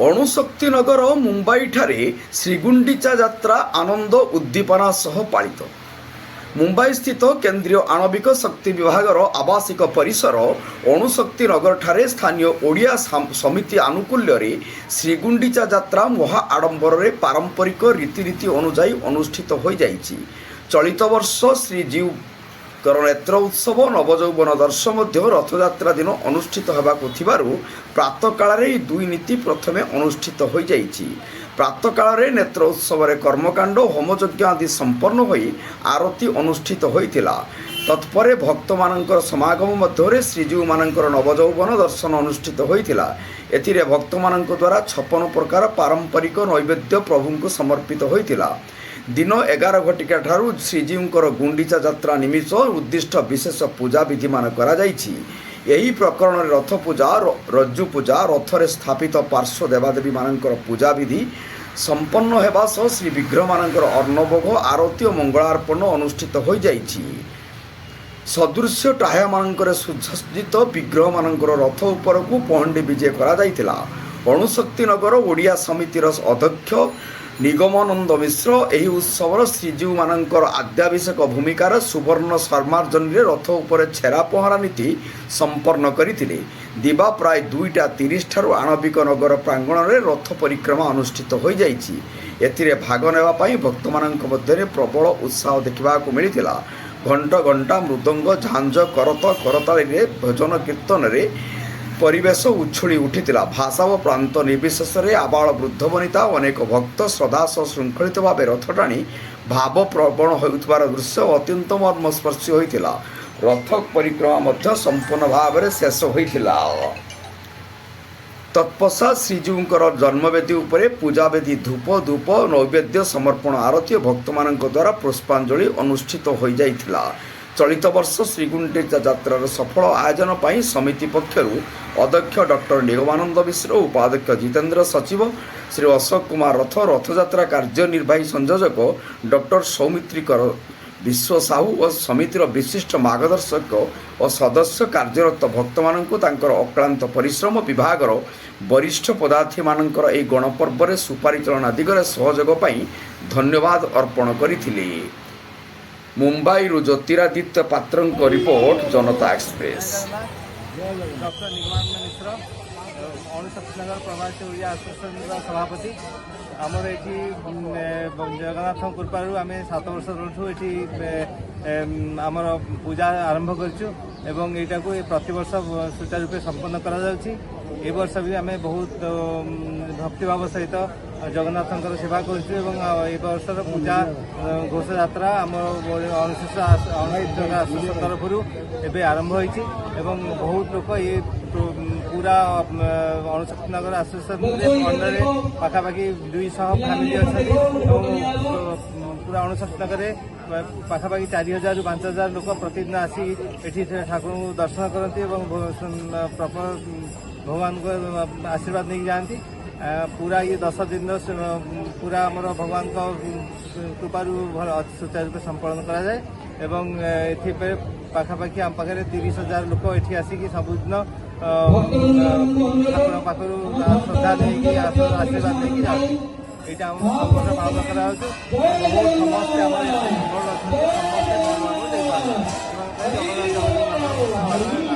ଅଣୁଶକ୍ତିନଗର ମୁମ୍ବାଇଠାରେ ଶ୍ରୀଗୁଣ୍ଡିଚା ଯାତ୍ରା ଆନନ୍ଦ ଉଦ୍ଦୀପନା ସହ ପାଳିତ। ମୁମ୍ବାଇସ୍ଥିତ କେନ୍ଦ୍ରୀୟ ଆଣବିକ ଶକ୍ତି ବିଭାଗର ଆବାସିକ ପରିସର ଅଣୁଶକ୍ତିନଗରଠାରେ ସ୍ଥାନୀୟ ଓଡ଼ିଆ ସମିତି ଆନୁକୂଲ୍ୟରେ ଶ୍ରୀଗୁଣ୍ଡିଚା ଯାତ୍ରା ମହା ଆଡ଼ମ୍ବରରେ ପାରମ୍ପରିକ ରୀତିନୀତି ଅନୁଯାୟୀ ଅନୁଷ୍ଠିତ ହୋଇଯାଇଛି। ଚଳିତ ବର୍ଷ ଶ୍ରୀଜୀଉଙ୍କର ନେତ୍ର ଉତ୍ସବ ନବଯୌବନ ଦର୍ଶ ମଧ୍ୟ ରଥଯାତ୍ରା ଦିନ ଅନୁଷ୍ଠିତ ହେବାକୁ ଥିବାରୁ ପ୍ରାତଃକାଳରେ ଏହି ଦୁଇ ନୀତି ପ୍ରଥମେ ଅନୁଷ୍ଠିତ ହୋଇଯାଇଛି। ପ୍ରାତଃକାଳରେ ନେତ୍ର ଉତ୍ସବରେ କର୍ମକାଣ୍ଡ ହୋମଯଜ୍ଞ ଆଦି ସମ୍ପନ୍ନ ହୋଇ ଆରତୀ ଅନୁଷ୍ଠିତ ହୋଇଥିଲା। ତତ୍ପରେ ଭକ୍ତମାନଙ୍କର ସମାଗମ ମଧ୍ୟରେ ଶ୍ରୀଜୀଉମାନଙ୍କର ନବଯୌବନ ଦର୍ଶନ ଅନୁଷ୍ଠିତ ହୋଇଥିଲା। ଏଥିରେ ଭକ୍ତମାନଙ୍କ ଦ୍ୱାରା 56 ପ୍ରକାର ପାରମ୍ପରିକ ନୈବେଦ୍ୟ ପ୍ରଭୁଙ୍କୁ ସମର୍ପିତ ହୋଇଥିଲା। ଦିନ 11 ଘଟିକା ଠାରୁ ଶ୍ରୀଜୀଉଙ୍କର ଗୁଣ୍ଡିଚା ଯାତ୍ରା ନିମିତ୍ତ ଉଦ୍ଦିଷ୍ଟ ବିଶେଷ ପୂଜା ବିଧିମାନ କରାଯାଇଛି। ଏହି ପ୍ରକରଣରେ ରଥ ପୂଜା, ରଜ୍ଜୁ ପୂଜା, ରଥରେ ସ୍ଥାପିତ ପାର୍ଶ୍ୱ ଦେବାଦେବୀମାନଙ୍କର ପୂଜାବିଧି ସମ୍ପନ୍ନ ହେବା ସହ ଶ୍ରୀବିଗ୍ରହମାନଙ୍କର ଅନ୍ନଭୋଗ, ଆରତୀ ଓ ମଙ୍ଗଳାର୍ପଣ ଅନୁଷ୍ଠିତ ହୋଇଯାଇଛି। ସଦୃଶ୍ୟ ଟାହ୍ୟାମାନଙ୍କରେ ସୁସଜ୍ଜିତ ବିଗ୍ରହମାନଙ୍କର ରଥ ଉପରକୁ ପହଣ୍ଡି ବିଜେ କରାଯାଇଥିଲା। ଅଣୁଶକ୍ତିନଗର ଓଡ଼ିଆ ସମିତିର ଅଧ୍ୟକ୍ଷ ନିଗମାନନ୍ଦ ମିଶ୍ର ଏହି ଉତ୍ସବର ଶ୍ରୀଜୀଉମାନଙ୍କର ଆଦ୍ୟାଭିଷେକ ଭୂମିକାର ସୁବର୍ଣ୍ଣ ସମ୍ମାର୍ଜନୀରେ ରଥ ଉପରେ ଛେରା ପହଁରା ନୀତି ସମ୍ପନ୍ନ କରିଥିଲେ। ଦିବା ପ୍ରାୟ 2ଟା 30 ଠାରୁ ଆଣବିକ ନଗର ପ୍ରାଙ୍ଗଣରେ ରଥ ପରିକ୍ରମା ଅନୁଷ୍ଠିତ ହୋଇଯାଇଛି। ଏଥିରେ ଭାଗ ନେବା ପାଇଁ ଭକ୍ତମାନଙ୍କ ମଧ୍ୟରେ ପ୍ରବଳ ଉତ୍ସାହ ଦେଖିବାକୁ ମିଳିଥିଲା। ଘଣ୍ଟ ଘଣ୍ଟା, ମୃଦଙ୍ଗ, ଝାଞ୍ଜ, କରତ କରତାଳିରେ ଭଜନ କୀର୍ତ୍ତନରେ ପରିବେଶ ଉଛୁଳି ଉଠିଥିଲା। ଭାଷା ଓ ପ୍ରାନ୍ତ ନିର୍ବିଶେଷରେ ଆବାଳ ବୃଦ୍ଧ ବନିତା ଅନେକ ଭକ୍ତ ଶ୍ରଦ୍ଧା ସହ ଶୃଙ୍ଖଳିତ ଭାବେ ରଥ ଟାଣି ଭାବପ୍ରବଣ ହେଉଥିବାର ଦୃଶ୍ୟ ଅତ୍ୟନ୍ତ ମର୍ମସ୍ପର୍ଶୀ ହୋଇଥିଲା। ରଥ ପରିକ୍ରମା ମଧ୍ୟ ସମ୍ପୂର୍ଣ୍ଣ ଭାବରେ ଶେଷ ହୋଇଥିଲା। ତତ୍ପଶ୍ଚାତ ଶ୍ରୀଜୀଉଙ୍କର ଜନ୍ମବେଦୀ ଉପରେ ପୂଜାବେଦୀ, ଧୂପ ଧୂପ, ନୈବେଦ୍ୟ ସମର୍ପଣ, ଆରତୀ ଓ ଭକ୍ତମାନଙ୍କ ଦ୍ୱାରା ପୁଷ୍ପାଞ୍ଜଳି ଅନୁଷ୍ଠିତ ହୋଇଯାଇଥିଲା। ଚଳିତ ବର୍ଷ ଶ୍ରୀଗୁଣ୍ଡିଚା ଯାତ୍ରାର ସଫଳ ଆୟୋଜନ ପାଇଁ ସମିତି ପକ୍ଷରୁ ଅଧ୍ୟକ୍ଷ ଡକ୍ଟର ନିଗମାନନ୍ଦ ମିଶ୍ର, ଉପାଧ୍ୟକ୍ଷ ଜିତେନ୍ଦ୍ର, ସଚିବ ଶ୍ରୀ ଅଶୋକ କୁମାର ରଥ, ରଥଯାତ୍ରା କାର୍ଯ୍ୟନିର୍ବାହୀ ସଂଯୋଜକ ଡକ୍ଟର ସୌମିତ୍ରିକର ବିଶ୍ୱ ସାହୁ ଓ ସମିତିର ବିଶିଷ୍ଟ ମାର୍ଗଦର୍ଶକ ଓ ସଦସ୍ୟ କାର୍ଯ୍ୟରତ ଭକ୍ତମାନଙ୍କୁ ତାଙ୍କର ଅକ୍ଳାନ୍ତ ପରିଶ୍ରମ, ବିଭାଗର ବରିଷ୍ଠ ପଦାଧିକାରୀମାନଙ୍କର ଏହି ଗଣପର୍ବରେ ସୁପରିଚାଳନା ଦିଗରେ ସହଯୋଗ ପାଇଁ ଧନ୍ୟବାଦ ଅର୍ପଣ କରିଥିଲେ। ମୁମ୍ବାଇରୁ ଜ୍ୟୋତିରାଦିତ୍ୟ ପାତ୍ରଙ୍କ ରିପୋର୍ଟ, ଜନତା ଏକ୍ସପ୍ରେସ୍। ଡକ୍ଟର ନିଗମାନନ୍ଦ ମିଶ୍ର, ଅଣୁଶକ୍ତିନଗର ପ୍ରବାସୀ ଓଡ଼ିଆ ଆସୋସିଏସନର ସଭାପତି। ଆମର ଏଠି ଜଗନ୍ନାଥଙ୍କ କୃପାରୁ ଆମେ 7 ବର୍ଷ ତଳଠୁ ଏଠି ଆମର ପୂଜା ଆରମ୍ଭ କରିଛୁ ଏବଂ ଏଇଟାକୁ ପ୍ରତିବର୍ଷ ସୁଚାରୁ ରୂପେ ସମ୍ପନ୍ନ କରାଯାଉଛି। ଏ ବର୍ଷ ବି ଆମେ ବହୁତ ଭକ୍ତିଭାବ ସହିତ ଜଗନ୍ନାଥଙ୍କର ସେବା କରୁଛୁ ଏବଂ ଏ ବର୍ଷର ପୂଜା ଘୋଷଯାତ୍ରା ଆମର ଅଣୁଶକ୍ତିନଗର ଆସୋସିଏସନ ତରଫରୁ ଏବେ ଆରମ୍ଭ ହୋଇଛି ଏବଂ ବହୁତ ଲୋକ ଏ ପୁରା ଅଣୁଶକ୍ତିନଗର ଆସୋସିଏସନରେ ଅଣ୍ଡରରେ ପାଖାପାଖି 200 ଫ୍ୟାମିଲି ଅଛନ୍ତି ଏବଂ ପୁରା ଅଣୁଶକ୍ତିନଗରରେ ପାଖାପାଖି 4000ରୁ 5000 ଲୋକ ପ୍ରତିଦିନ ଆସି ଏଠି ଠାକୁରଙ୍କୁ ଦର୍ଶନ କରନ୍ତି ଏବଂ ପ୍ରପର ଭଗବାନଙ୍କ ଆଶୀର୍ବାଦ ନେଇକି ଯାଆନ୍ତି। ପୁରା ଇଏ 10 ଦିନର ପୁରା ଆମର ଭଗବାନଙ୍କ କୃପାରୁ ଭଲ ସୁଚାରୁ ରୂପେ ସମ୍ପାଦନ କରାଯାଏ ଏବଂ ଏଥିପାଇଁ ପାଖାପାଖି ଆମ ପାଖରେ 30,000 ଲୋକ ଏଠି ଆସିକି ସବୁଦିନ ଠାକୁରଙ୍କ ପାଖରୁ ଶ୍ରଦ୍ଧା ନେଇକି ଆଶୀର୍ବାଦ ନେଇକି ଯାଆନ୍ତି। ଏଇଟା ଆମର ସବୁ ବର୍ଷ ପାଳନ କରାଯାଉଛି। ବହୁତ ସମସ୍ତେ ଆମର ଏତେ ଭଲ ଅଛନ୍ତି, ସମସ୍ତେ ଦେଇପାରୁଛନ୍ତି ଏବଂ